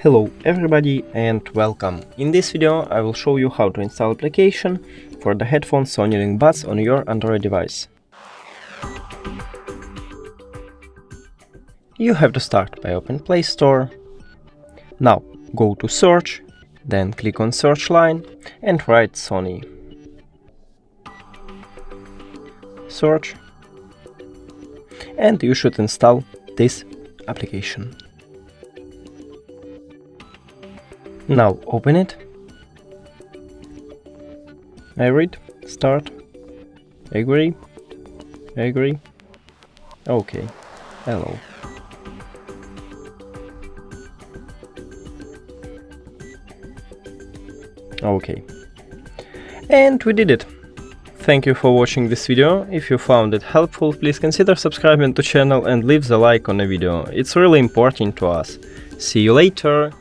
Hello everybody and welcome. In this video I will show you how to install application for the headphone Sony Earbuds on your Android device. You have to start by open Play Store. Now go to search, then click on search line and write Sony. Search, and you should install this application. Now open it. I read, start, agree, okay, hello. Okay, and we did it. Thank you for watching this video. If you found it helpful, please consider subscribing to channel and leave the like on the video. It's really important to us. See you later!